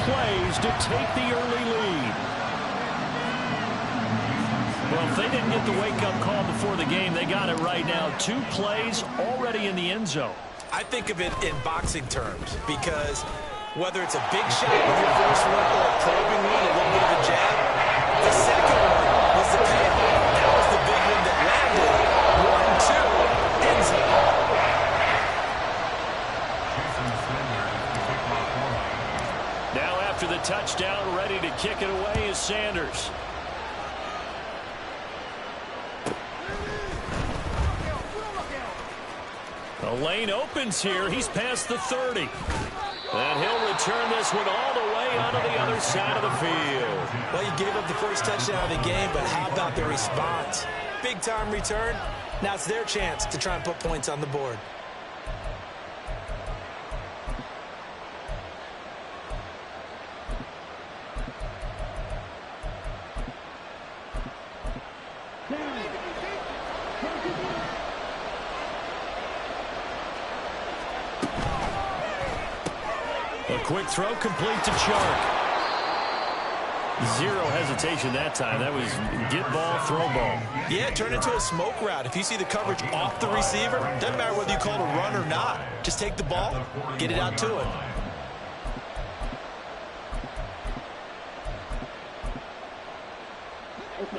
plays to take the early lead. Well, if they didn't get the wake-up call before the game, they got it right now. 2 plays already in the end zone. I think of it in boxing terms because whether it's a big shot with your first one or a probing one, a little bit of a jab, the second one was the payoff. That was the big one that landed. 1-2, end zone. Now after the touchdown, ready to kick it away is Sanders. The lane opens here. He's past the 30. And he'll return this one all the way onto the other side of the field. Well, you gave up the first touchdown of the game, but how about the response? Big-time return. Now it's their chance to try and put points on the board. A quick throw complete to Chark. Zero hesitation that time. That was get ball, throw ball. Yeah, turn into a smoke route. If you see the coverage off the receiver, doesn't matter whether you call it a run or not. Just take the ball, get it out to him.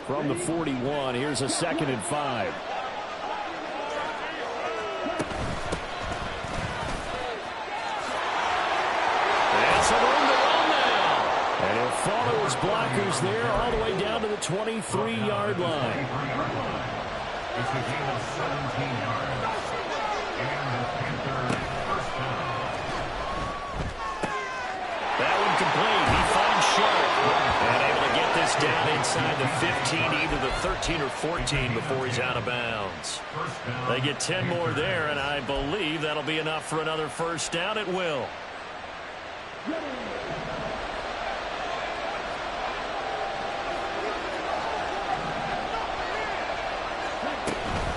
From the 41, here's a 2nd and 5. Follow his blockers there all the way down to the 23-yard line. It's a gain of 17 yards. And the Panthers first down. That one complete. He finds Sharp. And able to get this down inside the 15, either the 13 or 14 before he's out of bounds. They get 10 more there, and I believe that'll be enough for another first down. It will.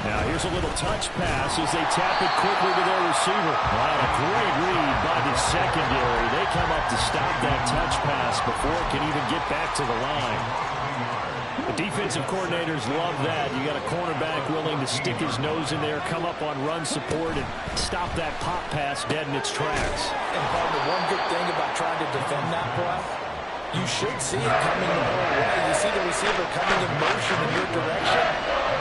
Now here's a little touch pass as they tap it quickly to their receiver. Wow, a great read by the secondary. They come up to stop that touch pass before it can even get back to the line. The defensive coordinators love that. You got a cornerback willing to stick his nose in there, come up on run support, and stop that pop pass dead in its tracks. And the one good thing about trying to defend that play, you should see it coming the whole way. You see the receiver coming in motion in your direction.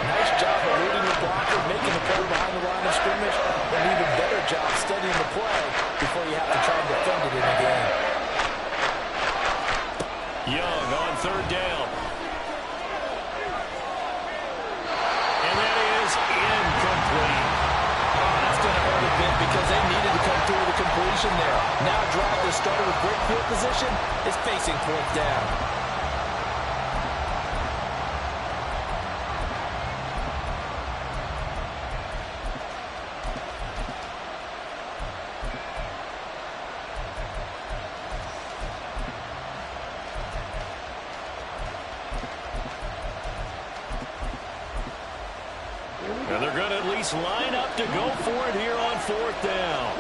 Nice job eluding the blocker, making the play behind the line of scrimmage, and an even better job studying the play before you have to try and defend it in the game. Young on 3rd down. And that is incomplete. That's going to hurt a bit because they needed to come through the completion there. Now a drive that started with great field position is facing 4th down. And they're going to at least line up to go for it here on 4th down.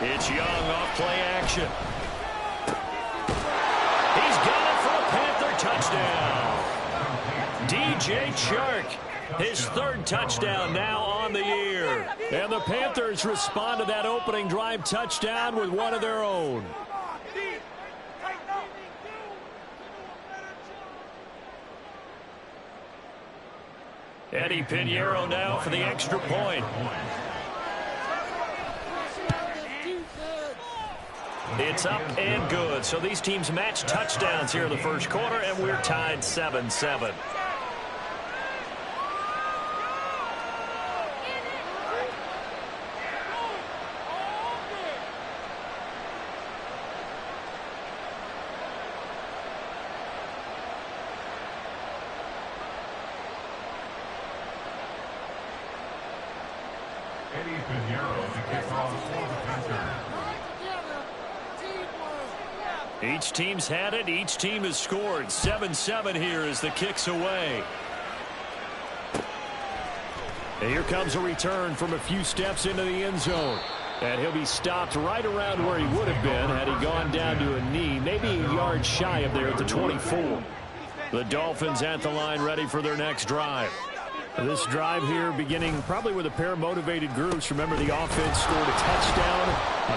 It's Young off play action. He's got it for a Panther touchdown. DJ Chark, his 3rd touchdown now on the year. And the Panthers respond to that opening drive touchdown with one of their own. Eddie Pinheiro now for the extra point. It's up and good. So these teams match touchdowns here in the first quarter, and we're tied 7-7. Eddie Pinheiro to kick off for the Panthers. Each team's had it. Each team has scored. 7-7 here as the kick's away. And here comes a return from a few steps into the end zone. And he'll be stopped right around where he would have been had he gone down to a knee, maybe a yard shy of there at the 24. The Dolphins at the line ready for their next drive. This drive here beginning probably with a pair of motivated groups. Remember, the offense scored a touchdown.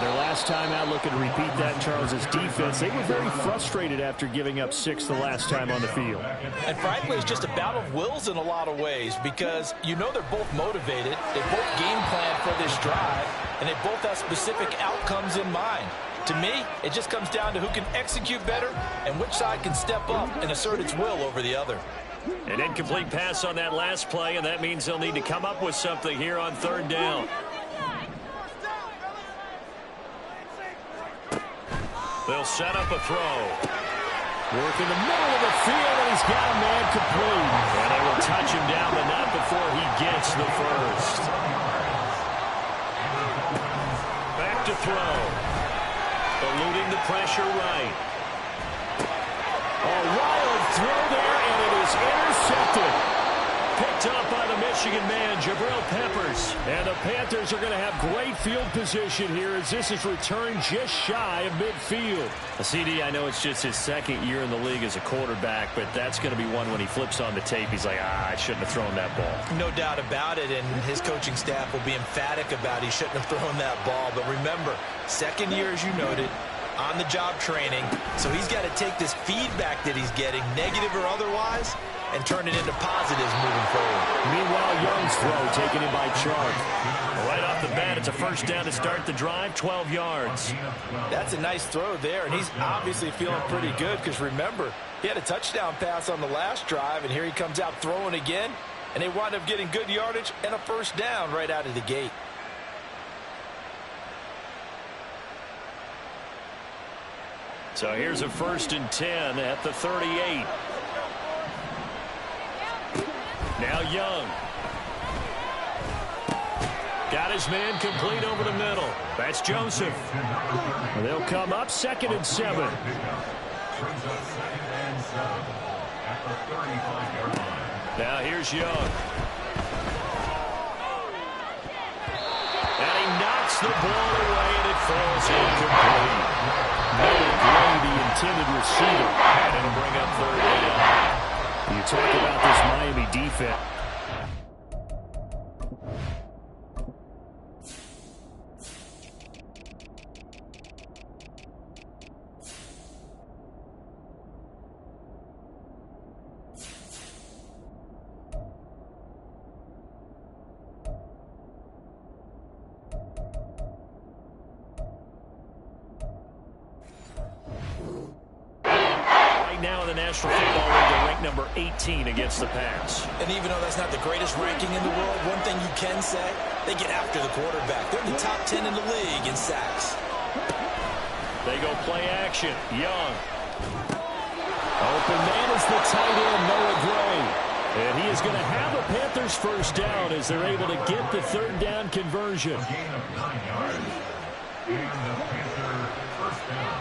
Their last time out looking to repeat that in Charles's defense. They were very frustrated after giving up 6 the last time on the field. And frankly, it's just a battle of wills in a lot of ways because you know they're both motivated. They both game plan for this drive, and they both have specific outcomes in mind. To me, it just comes down to who can execute better and which side can step up and assert its will over the other. An incomplete pass on that last play, and that means they'll need to come up with something here on 3rd down. They'll set up a throw. Work in the middle of the field, and he's got a man complete. And they will touch him down, but not before he gets the first. Back to throw. Eluding the pressure right. A wild throw there, and it is intercepted. Picked up by the Michigan man, Jabril Peppers. And the Panthers are going to have great field position here as this is returned just shy of midfield. CD, I know it's just his 2nd year in the league as a quarterback, but that's going to be one when he flips on the tape. He's like, I shouldn't have thrown that ball. No doubt about it, and his coaching staff will be emphatic about he shouldn't have thrown that ball. But remember, 2nd year, as you noted, on-the-job training, so he's got to take this feedback that he's getting, negative or otherwise, and turn it into positives moving forward. Meanwhile, Young's throw taken in by Chark. Right off the bat, it's a 1st down to start the drive, 12 yards. That's a nice throw there, and he's obviously feeling pretty good because remember, he had a touchdown pass on the last drive, and here he comes out throwing again, and they wind up getting good yardage and a 1st down right out of the gate. So here's a 1st and 10 at the 38. Now Young. Got his man complete over the middle. That's Joseph. They'll come up 2nd and 7. Now here's Young. And he knocks the ball away, and it falls incomplete. Made Gray the intended receiver, and it'll bring up 3rd down. You talk about this Miami defense. Now in the National Football League, they're ranked number 18 against the pass. And even though that's not the greatest ranking in the world, one thing you can say, they get after the quarterback. They're in the top 10 in the league in sacks. They go play action. Young. Open man is the tight end, Noah Gray. And he is going to have a Panthers 1st down as they're able to get the 3rd down conversion. A gain of 9 yards. And the Panther 1st down.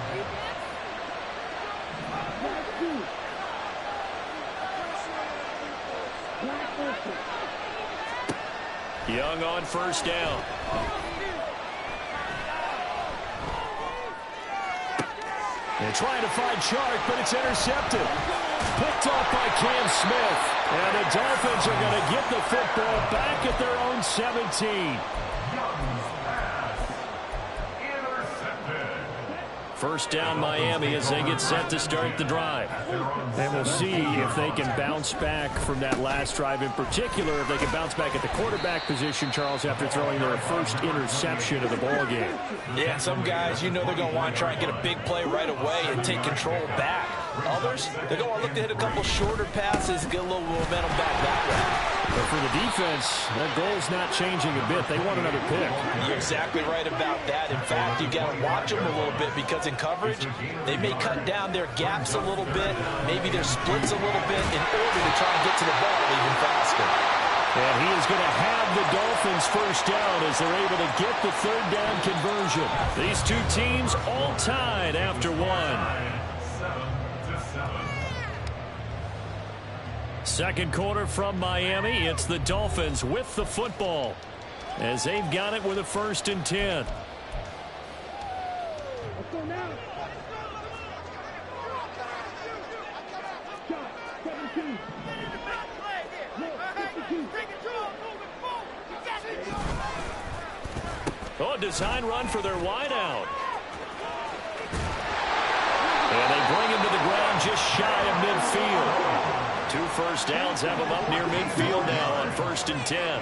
Young on 1st down. And trying to find Chark, but it's intercepted. Picked off by Cam Smith. And the Dolphins are going to get the football back at their own 17. 1st down Miami as they get set to start the drive. And we'll see if they can bounce back from that last drive in particular, if they can bounce back at the quarterback position, Charles, after throwing their 1st interception of the ball game. Yeah, some guys, you know they're going to want to try and get a big play right away and take control back. Others, they're going to look to hit a couple shorter passes and get a little momentum back that way. But for the defense, their goal's not changing a bit. They want another pick. You're exactly right about that. In fact, you've got to watch them a little bit because in coverage, they may cut down their gaps a little bit, maybe their splits a little bit in order to try and get to the ball even faster. And he is going to have the Dolphins 1st down as they're able to get the 3rd down conversion. These two teams all tied after one. 2nd quarter from Miami. It's the Dolphins with the football as they've got it with a 1st and 10. Oh, design run for their wideout. And they bring him to the ground just shy of midfield. 2 first downs have him up near midfield now on 1st and 10.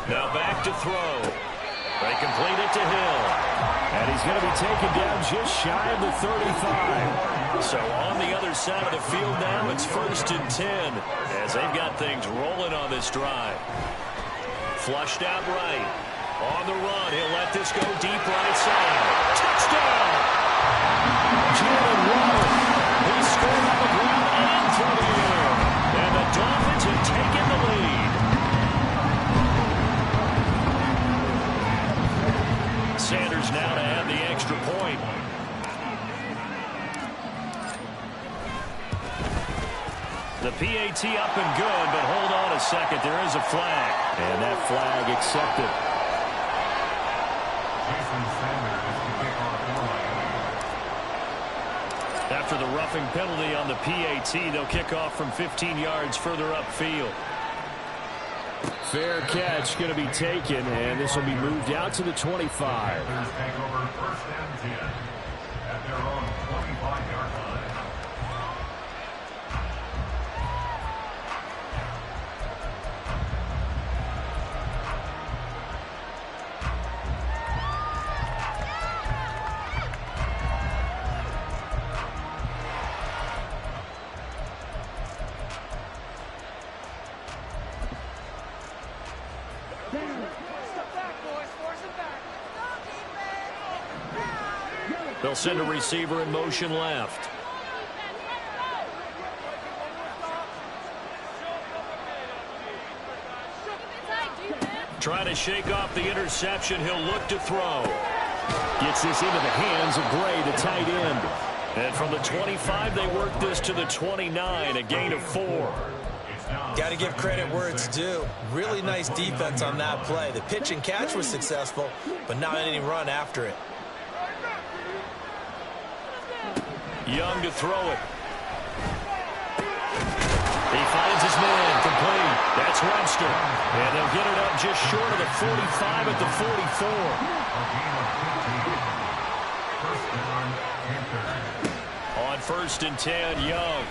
Now back to throw. They complete it to Hill. And he's going to be taken down just shy of the 35. So on the other side of the field now, it's 1st and 10 as they've got things rolling on this drive. Flushed out right. On the run, he'll let this go deep right side. Touchdown! Jalen Waddle. He scored on the ground and through the air. And the Dolphins have taken the lead. Sanders now to add the extra point. The PAT up and good, but hold on a second. There is a flag. And that flag accepted. After the roughing penalty on the PAT, they'll kick off from 15 yards further upfield. Fair catch going to be taken, and this will be moved out to the 25. Take over 1st and 10 at their own 25-yard line. They'll send a receiver in motion left. Trying to shake off the interception. He'll look to throw. Gets this into the hands of Gray, the tight end. And from the 25, they work this to the 29, a gain of 4. Got to give credit where it's due. Really nice defense on that play. The pitch and catch was successful, but not any run after it. Young to throw it. He finds his man, complete. That's Webster. And they'll get it up just short of the 45 at the 44. On 1st and 10, Young.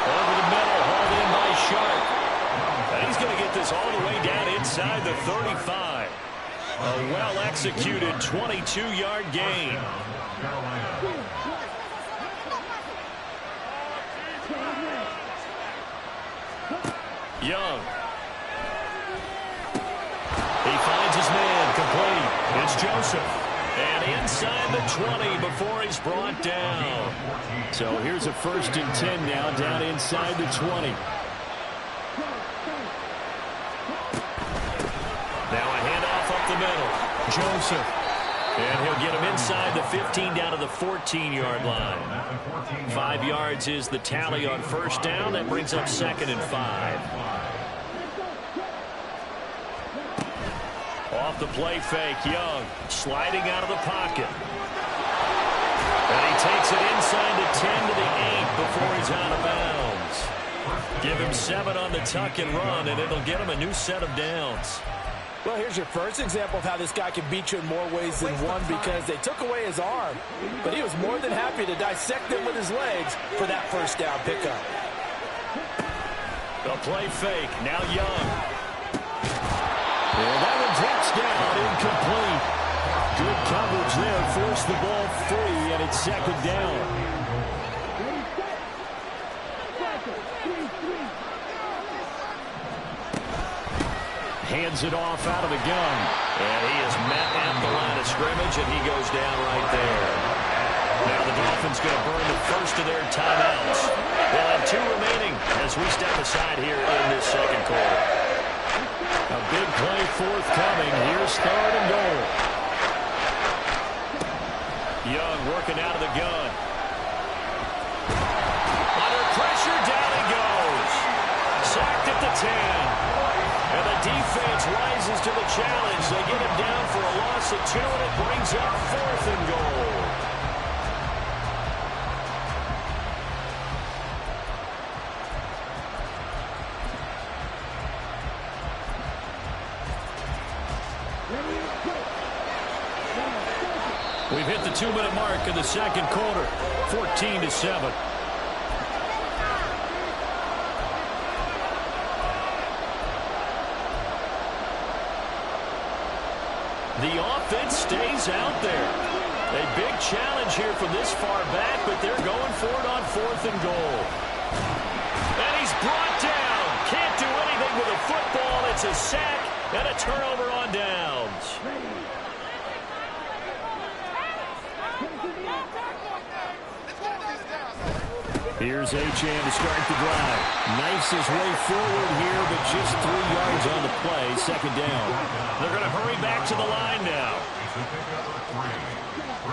Over the middle, hauled in by Sharp. And he's going to get this all the way down inside the 35. A well-executed 22-yard gain. Young. He finds his man, complete. It's Joseph. And inside the 20 before he's brought down. So here's a 1st and 10 now, down inside the 20. Now a handoff up the middle. Joseph. And he'll get him inside the 15 down to the 14-yard line. 5 yards is the tally on 1st down. That brings up 2nd and 5. Off the play fake, Young sliding out of the pocket. And he takes it inside the 10 to the 8 before he's out of bounds. Give him 7 on the tuck and run, and it'll get him a new set of downs. Well, here's your first example of how this guy can beat you in more ways than one, because they took away his arm, but he was more than happy to dissect them with his legs for that 1st down pickup. The play fake, now Young. And that one drops down, incomplete. Good coverage there, forced the ball free, and it's 2nd down. Hands it off out of the gun. And he is met at the line of scrimmage, and he goes down right there. Now the Dolphins going to burn the first of their timeouts. They'll have 2 remaining as we step aside here in this 2nd quarter. A big play forthcoming. Here's 3rd and goal. Young working out of the gun. Under pressure, down he goes. Sacked at the 10. And the defense rises to the challenge. They get him down for a loss of 2, and it brings up 4th and goal. We've hit the 2-minute mark in the second quarter, 14-7. The offense stays out there. A big challenge here from this far back, but they're going for it on 4th and goal. And he's brought down. Can't do anything with a football. It's a sack and a turnover on downs. Here's Achane to start the drive. Knifes his way forward here, but just 3 yards on the play. 2nd down. They're going to hurry back to the line now.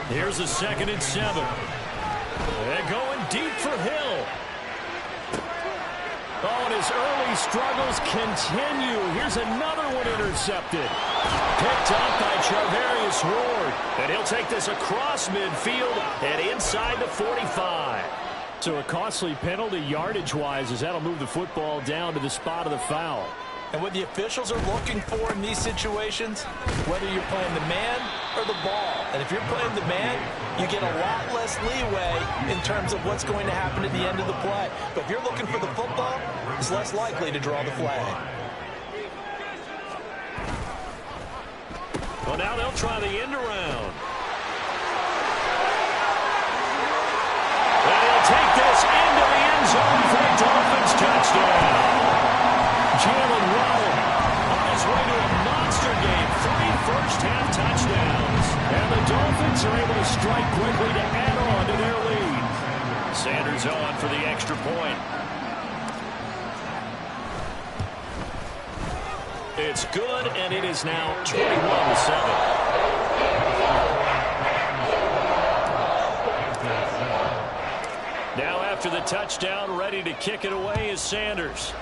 Here's a 2nd and 7. They're going deep for Hill. Oh, and his early struggles continue. Here's another one intercepted. Picked up by Charvarius Ward. And he'll take this across midfield and inside the 45. So a costly penalty yardage-wise as that'll move the football down to the spot of the foul. And what the officials are looking for in these situations, whether you're playing the man or the ball. And if you're playing the man, you get a lot less leeway in terms of what's going to happen at the end of the play. But if you're looking for the football, it's less likely to draw the flag. Well, now they'll try the end around. And he'll take this into the end zone for a Dolphins touchdown. Jalen Waddle on his way to a monster game. 3 first-half touchdowns. And the Dolphins are able to strike quickly to add on to their lead. Sanders on for the extra point. It's good, and it is now 21-7. Now after the touchdown, ready to kick it away is Sanders.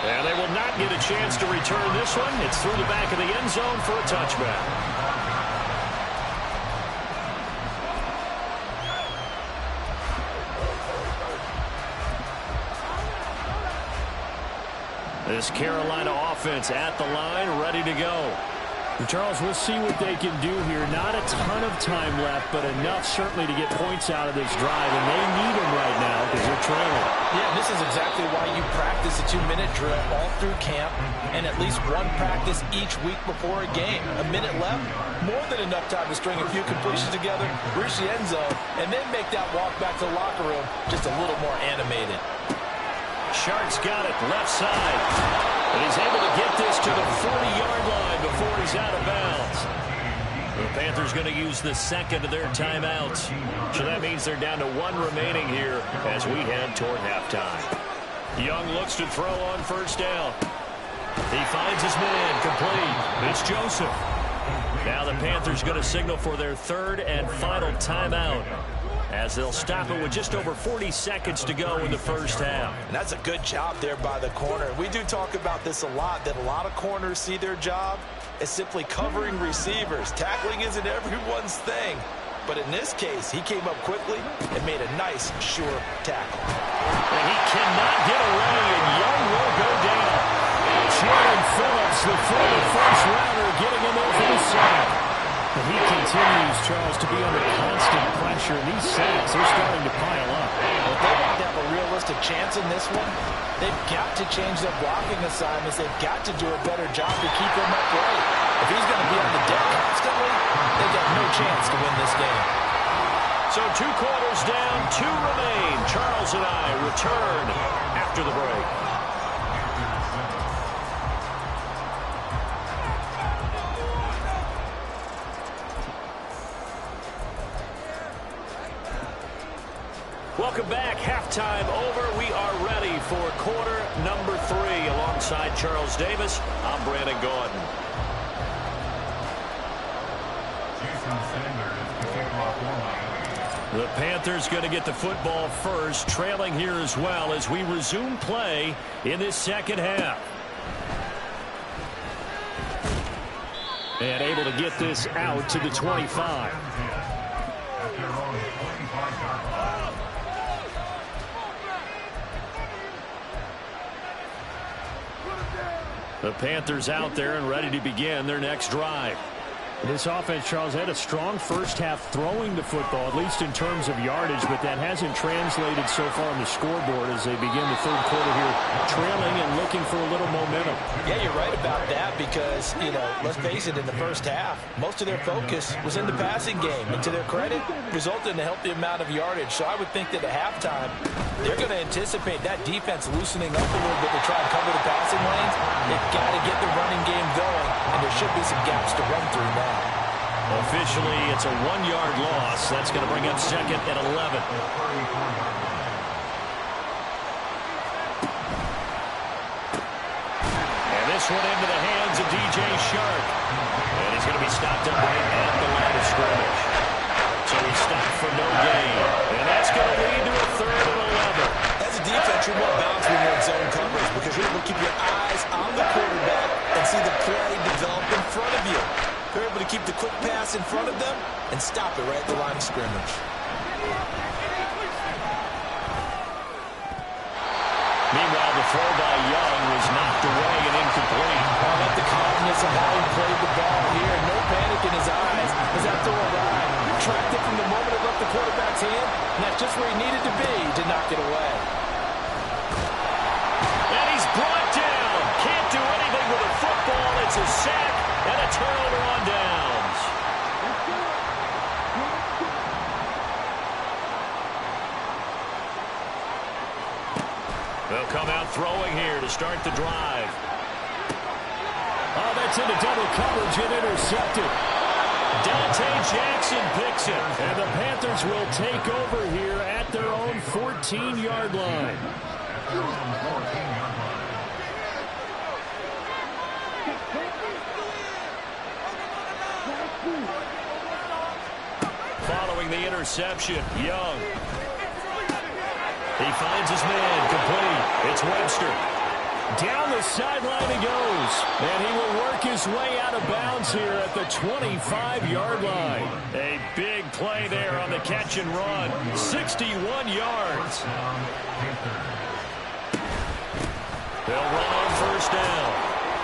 And they will not get a chance to return this one. It's through the back of the end zone for a touchback. This Carolina offense at the line, ready to go. Charles, we'll see what they can do here. Not a ton of time left, but enough certainly to get points out of this drive, and they need them right now because they're trailing. Yeah, this is exactly why you practice a 2-minute drill all through camp and at least one practice each week before a game. A minute left, more than enough time to string a few completions together, reach the end zone, and then make that walk back to the locker room just a little more animated. Shark's got it left side. And he's able to get this to the 40-yard line before he's out of bounds. The Panthers going to use the second of their timeouts. So that means they're down to 1 remaining here as we head toward halftime. Young looks to throw on first down. He finds his man complete. It's Joseph. Now the Panthers going to signal for their 3rd and final timeout, as they'll stop it with just over 40 seconds to go in the first half. And that's a good job there by the corner. We do talk about this a lot, that a lot of corners see their job as simply covering receivers. Tackling isn't everyone's thing. But in this case, he came up quickly and made a nice, sure tackle. And he cannot get away, and Young will go down. Jalen Phillips, the former first-rounder, getting him over the sack. And he continues, Charles, to be under constant pressure. And these sacks are starting to pile up. If they want to have a realistic chance in this one, they've got to change their blocking assignments. They've got to do a better job to keep him upright. If he's going to be on the deck constantly, they've got no chance to win this game. So 2 quarters down, 2 remain. Charles and I return after the break. Welcome back. Halftime over. We are ready for quarter number 3. Alongside Charles Davis, I'm Brandon Gordon. The Panthers going to get the football first, trailing here as well as we resume play in this second half. And able to get this out to the 25. The Panthers out there and ready to begin their next drive. This offense, Charles, had a strong first half throwing the football, at least in terms of yardage, but that hasn't translated so far on the scoreboard as they begin the third quarter here, trailing and looking for a little momentum. Yeah, you're right about that because, let's face it, in the first half, most of their focus was in the passing game. And to their credit, resulted in a healthy amount of yardage. So I would think that at halftime, they're going to anticipate that defense loosening up a little bit to try and cover the passing lanes. They've got to get the running game going, and there should be some gaps to run through now. Officially, it's a 1-yard loss. That's going to bring up second and 11. And this one into the hands of DJ Shark. And he's going to be stopped up right at the line of scrimmage. So he's stopped for no gain. And that's going to lead to a third and 11. As a defense, you're more balanced when you're in zone coverage because you're able to keep your eyes on the quarterback and see the play develop in front of you. They're able to keep the quick pass in front of them and stop it right at the line of scrimmage. Meanwhile, the throw by Young was knocked away and incomplete. I like the confidence of how he played the ball here. No panic in his eyes as that throw arrived. Tracked it from the moment it left the quarterback's hand, and that's just where he needed to be to knock it away. And he's brought down. Can't do anything with a football. It's a sack and a turnover on downs. They'll come out throwing here to start the drive. Oh, that's into double coverage and intercepted. Dante Jackson picks it. And the Panthers will take over here at their own 14-yard line. Following the interception, Young. He finds his man, complete. It's Webster. Down the sideline he goes. And he will work his way out of bounds here at the 25-yard line. A big play there on the catch and run. 61 yards. They'll run on first down.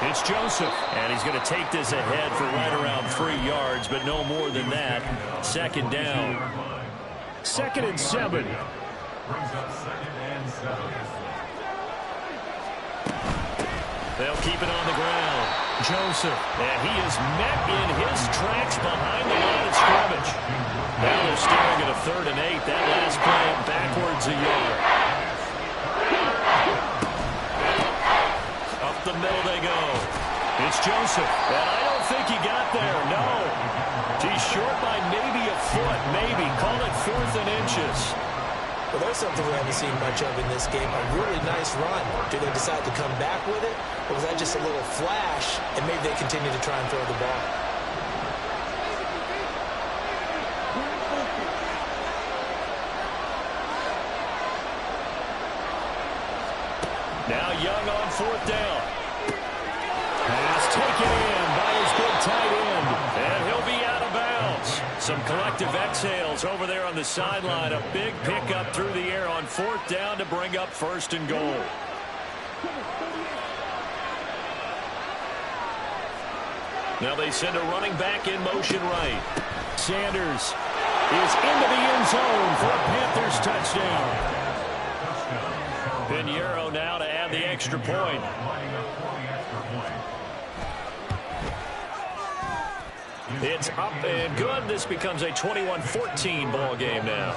It's Joseph. And he's going to take this ahead for right around 3 yards, but no more than that. Second down. 2nd and 7. Brings up 2nd and 7. They'll keep it on the ground. Joseph. And he is met in his tracks behind the line of scrimmage. Now they're staring at a 3rd and 8. That last play backwards a yard. Up the middle they go. It's Joseph. And I don't think he got there. No. He's short by maybe a foot. Maybe. Call it 4th and inches. Well, there's something we haven't seen much of in this game. A really nice run. Do they decide to come back with it? Or was that just a little flash, and maybe they continue to try and throw the ball? Now Young on 4th down. Pass taken in by his big tight end. And he'll be out of bounds. Some collective exhales over there on the sideline. A big pickup through the air on 4th down to bring up 1st and goal. Now they send a running back in motion right. Sanders is into the end zone for a Panthers touchdown. Pinheiro now to add the extra point. It's up and good. This becomes a 21-14 ball game now.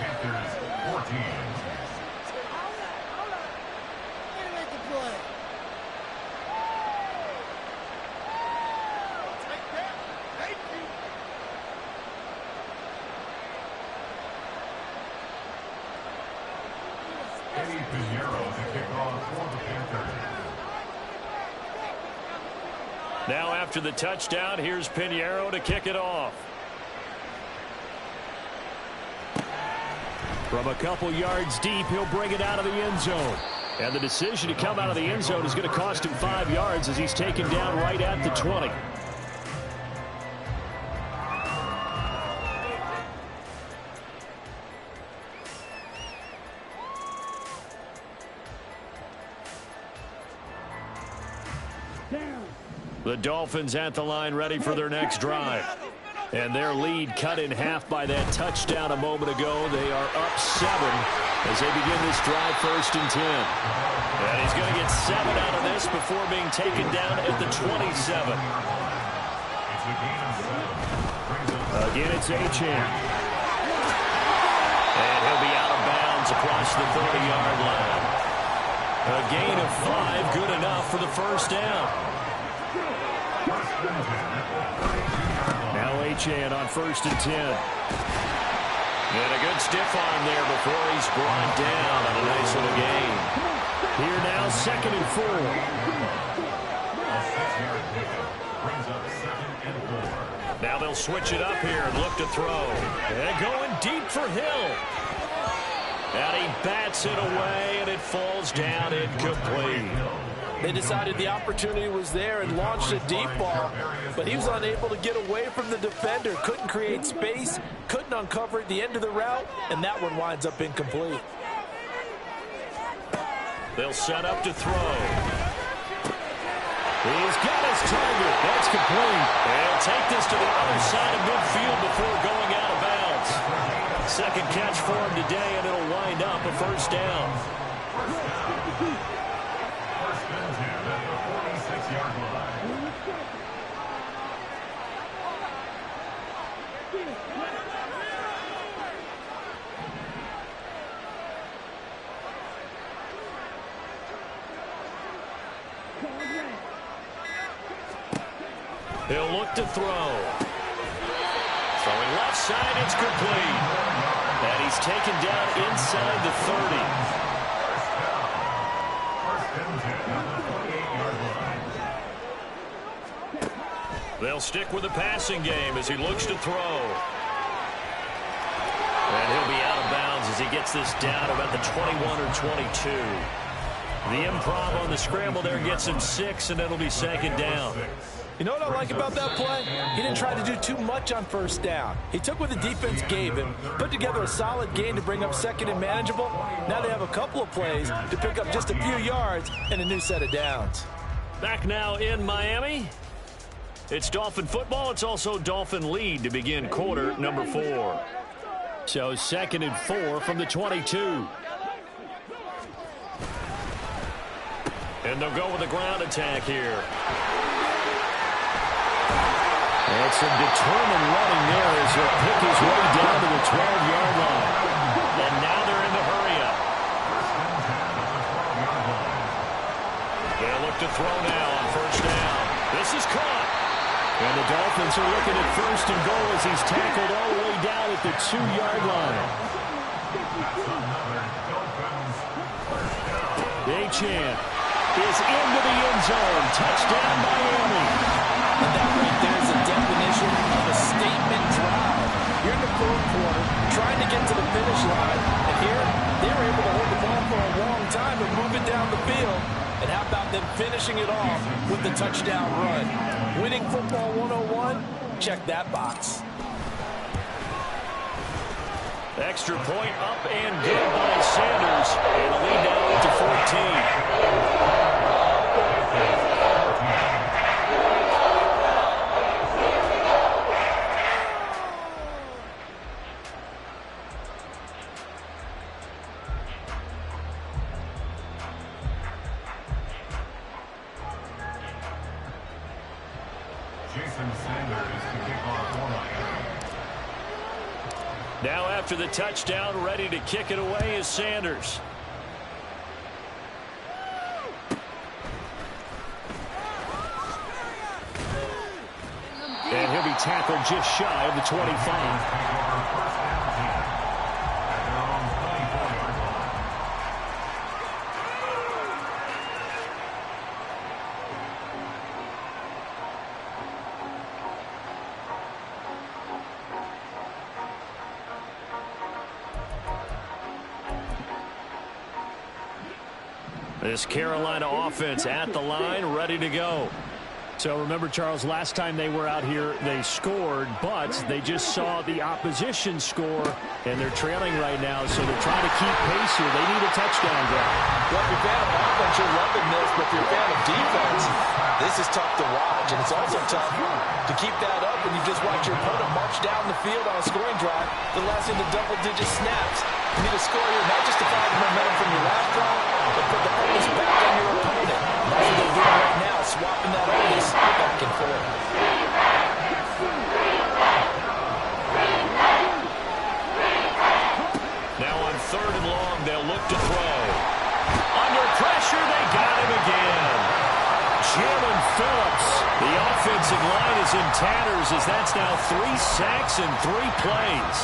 Panthers 14. Pinheiro to kick off for the Panthers. Now after the touchdown, here's Pinheiro to kick it off. From a couple yards deep, he'll bring it out of the end zone. And the decision to come out of the end zone is going to cost him 5 yards as he's taken down right at the 20. The Dolphins at the line ready for their next drive. And their lead cut in half by that touchdown a moment ago. They are up 7 as they begin this drive 1st and 10. And he's going to get 7 out of this before being taken down at the 27. Again, it's Achane. And he'll be out of bounds across the 30-yard line. A gain of 5, good enough for the first down. Now Achane on 1st and 10. And a good stiff arm there before he's brought down on a nice little gain. Here now, 2nd and 4. Now they'll switch it up here and look to throw. And going deep for Hill. And he bats it away, and it falls down incomplete. They decided the opportunity was there and launched a deep ball, but he was unable to get away from the defender. Couldn't create space, couldn't uncover at the end of the route, and that one winds up incomplete. They'll set up to throw. He's got his target. That's complete. They'll take this to the other side of midfield before going out of bounds. Second catch for him today, and it'll wind up a first down. He'll look to throw. Throwing left side, it's complete. And he's taken down inside the 30. They'll stick with the passing game as he looks to throw. And he'll be out of bounds as he gets this down about the 21 or 22. The improv on the scramble there gets him 6, and it'll be 2nd down. You know what I like about that play? He didn't try to do too much on 1st down. He took what the defense gave him, put together a solid gain to bring up 2nd and manageable. Now they have a couple of plays to pick up just a few yards and a new set of downs. Back now in Miami. It's Dolphin football. It's also Dolphin lead to begin quarter number 4. So 2nd and 4 from the 22. And they'll go with a ground attack here. And some determined running there as he'll pick his way down to the 12-yard line. And now they're in the hurry-up. They'll look to throw now on 1st down. This is caught. And the Dolphins are looking at 1st and goal as he's tackled all the way down at the 2-yard line. Achane is into the end zone. Touchdown, Miami. And that right there is a definition of a statement drive. You're in the 4th quarter, trying to get to the finish line, and here they were able to hold the ball for a long time and move it down the field. And how about them finishing it off with the touchdown run? Winning football 101? Check that box. Extra point up and good by Sanders. And a lead now to 14. Now after the touchdown, ready to kick it away is Sanders. And he'll be tackled just shy of the 25. This Carolina offense at the line, ready to go. So remember, Charles, last time they were out here, they scored, but they just saw the opposition score, and they're trailing right now, so they're trying to keep pace here. They need a touchdown drive. Well, if you're a fan of offense, you're loving this, but if you're a fan of defense, this is tough to watch, and it's also tough to keep that up when you just watch your opponent march down the field on a scoring drive that lasts into double-digit snaps. You need to score here, not just to follow the momentum from your last drive, but put the focus back on your opponent. And that's what they're doing right now, swapping that onus back and forth. Now on 3rd and long, they'll look to throw. Under pressure, they got him again. Jalen Phillips. The offensive line is in tatters as that's now 3 sacks in 3 plays.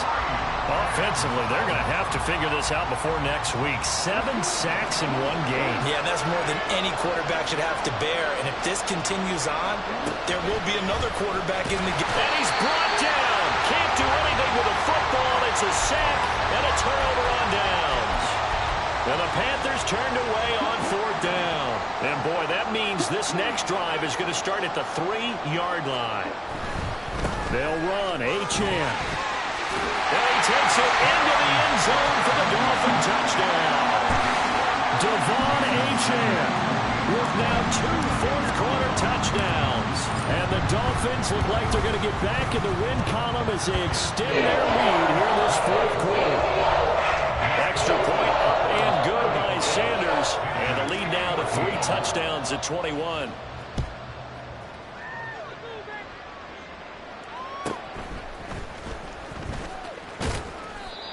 Offensively, they're going to have to figure this out before next week. 7 sacks in 1 game. Yeah, that's more than any quarterback should have to bear. And if this continues on, there will be another quarterback in the game. And he's brought down. Can't do anything with a football. It's a sack and a turnover on downs. And the Panthers turned away on 4th down. And boy, that means this next drive is going to start at the 3-yard line. They'll run. Achane. And he takes it into the end zone for the Dolphin touchdown. Devon Achane with now 2 fourth-quarter touchdowns. And the Dolphins look like they're going to get back in the win column as they extend their lead here in this 4th quarter. Extra point up and good by Sanders. And the lead now to 3 touchdowns at 21.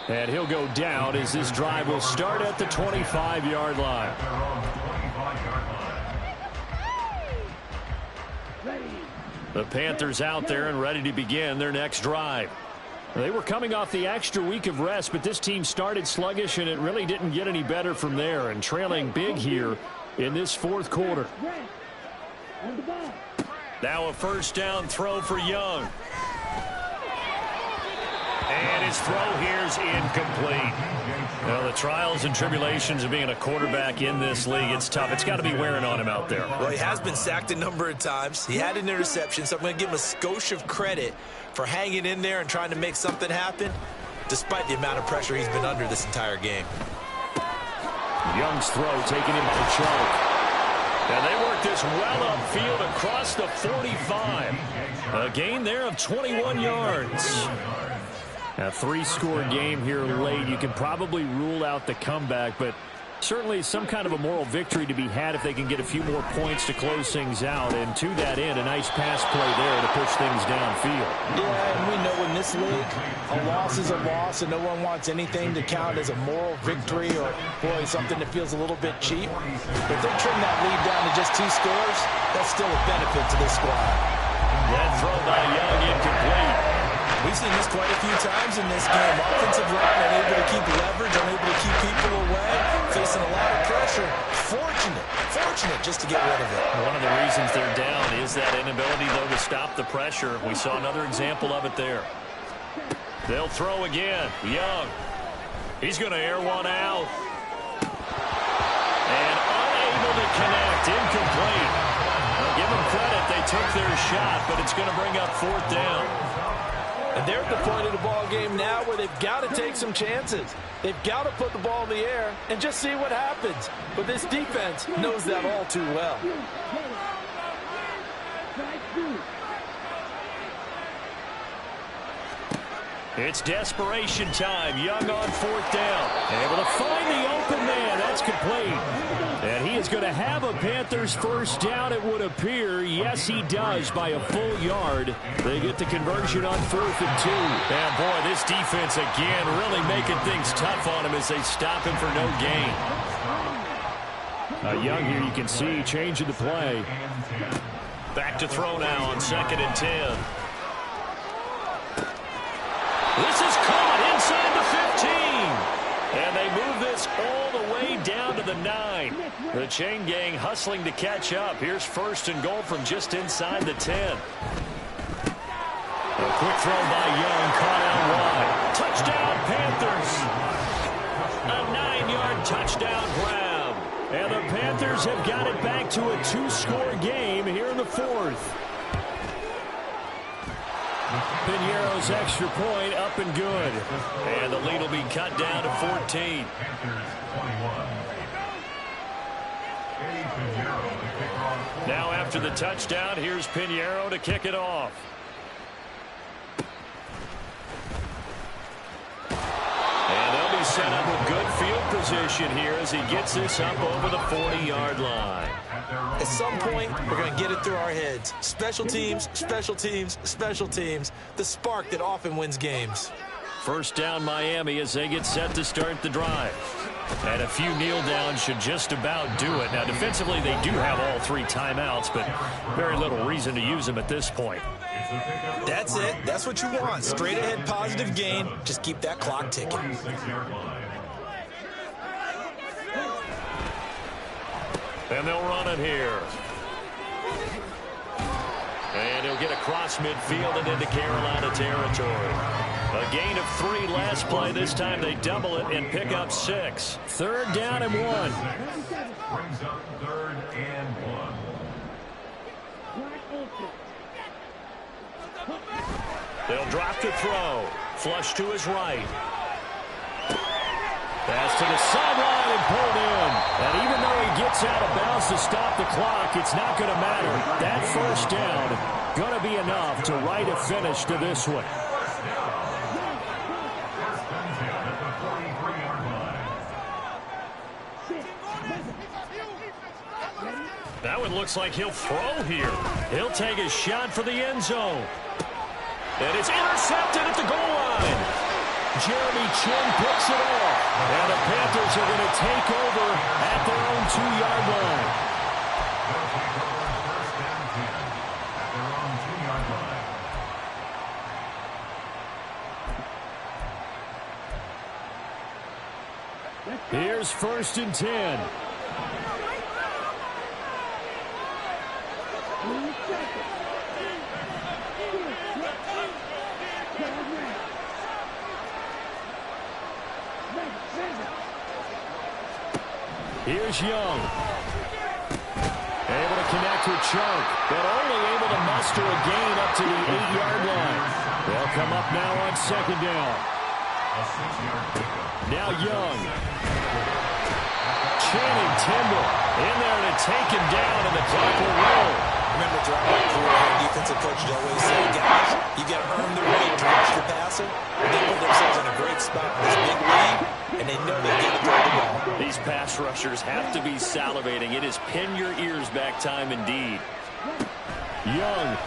And he'll go down as this drive will start at the 25-yard line. The Panthers out there and ready to begin their next drive. They were coming off the extra week of rest, but this team started sluggish, and it really didn't get any better from there, and trailing big here in this 4th quarter. Now a 1st down throw for Young. And his throw here's incomplete. Well, the trials and tribulations of being a quarterback in this league, it's tough. It's got to be wearing on him out there. Well, he has been sacked a number of times. He had an interception, so I'm going to give him a skosh of credit for hanging in there and trying to make something happen, despite the amount of pressure he's been under this entire game. Young's throw taken in by Chark. And they work this well upfield across the 45. A gain there of 21 yards. A 3-score game here late. You can probably rule out the comeback, but certainly some kind of a moral victory to be had if they can get a few more points to close things out. And to that end, a nice pass play there to push things downfield. Yeah, and we know in this league, a loss is a loss, and no one wants anything to count as a moral victory or, boy, something that feels a little bit cheap. But if they trim that lead down to just 2 scores, that's still a benefit to this squad. That throw by Young incomplete. We've seen this quite a few times in this game. Offensive line unable to keep leverage, unable to keep people away, facing a lot of pressure. Fortunate just to get rid of it. One of the reasons they're down is that inability, though, to stop the pressure. We saw another example of it there. They'll throw again. Young. He's going to air one out. And unable to connect. Incomplete. Well, give them credit. They took their shot, but it's going to bring up 4th down. And they're at the point of the ball game now where they've got to take some chances. They've got to put the ball in the air and just see what happens. But this defense knows that all too well. It's desperation time. Young on 4th down. Able to find the open man. That's complete. And he is going to have a Panthers 1st down, it would appear. Yes, he does by a full yard. They get the conversion on 4th and 2. And, boy, this defense again really making things tough on him as they stop him for no gain. Young here, you can see, changing the play. Back to throw now on 2nd and 10. This is caught inside the 15. And they move this all the way down to the 9. The chain gang hustling to catch up. Here's 1st and goal from just inside the 10. A quick throw by Young, caught out wide. Touchdown, Panthers. A 9-yard touchdown grab. And the Panthers Panthers have got it back to a 2-score game here in the fourth. Piñeiro's extra point up and good. And the lead will be cut down to 14. Now after the touchdown, here's Piñeiro to kick it off. And they'll be set up with good field position here as he gets this up over the 40-yard line. At some point, we're going to get it through our heads. Special teams, special teams, special teams. The spark that often wins games. First down Miami as they get set to start the drive. And a few kneel downs should just about do it. Now defensively they do have all 3 timeouts, but very little reason to use them at this point. That's it. That's what you want. Straight ahead positive gain. Just keep that clock ticking. And they'll run it here. And he'll get across midfield and into Carolina territory. A gain of 3 last play. This time they double it and pick up 6. Third down and 1. Brings up 3rd and 1. They'll drop to throw. Flush to his right. Pass to the sideline and pulled in. And even though he gets out of bounds to stop the clock, it's not going to matter. That first down going to be enough to write a finish to this one. That one looks like he'll throw here. He'll take a shot for the end zone. And it's intercepted at the goal line. Jeremy Chin picks it off. And the Panthers are going to take over at their own 2-yard line. Here's 1st and 10. Here's Young. Able to connect with Chunk, but only able to muster a gain up to the 8-yard line. They'll come up now on 2nd down. Now Young. Channing Tindall in there to take him down, and the clock will roll. Remember throughout my career, our defensive coach always say, guys, you got to earn the right to rush the passer. They put themselves in a great spot with this big lead, and they know they got to throw the ball. These pass rushers have to be salivating. It is pin your ears back time indeed. Young.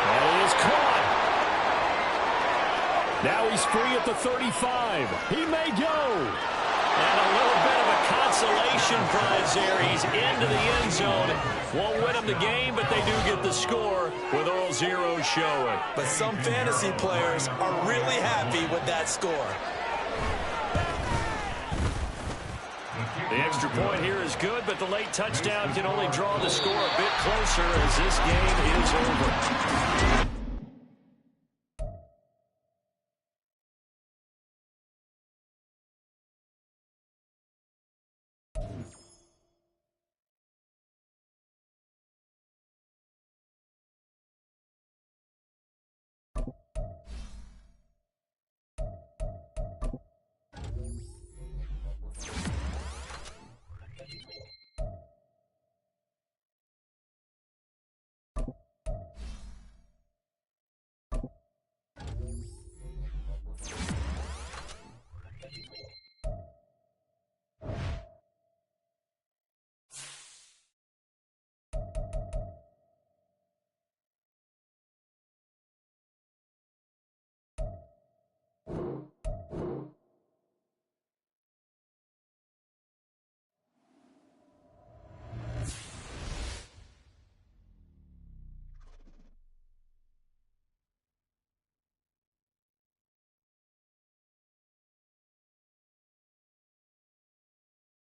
And it is caught. Now he's free at the 35. He may go. And a little bit of a consolation prize there. He's into the end zone. Won't win him the game, but they do get the score with all zeros showing. But some fantasy players are really happy with that score. The extra point here is good, but the late touchdown can only draw the score a bit closer as this game is over.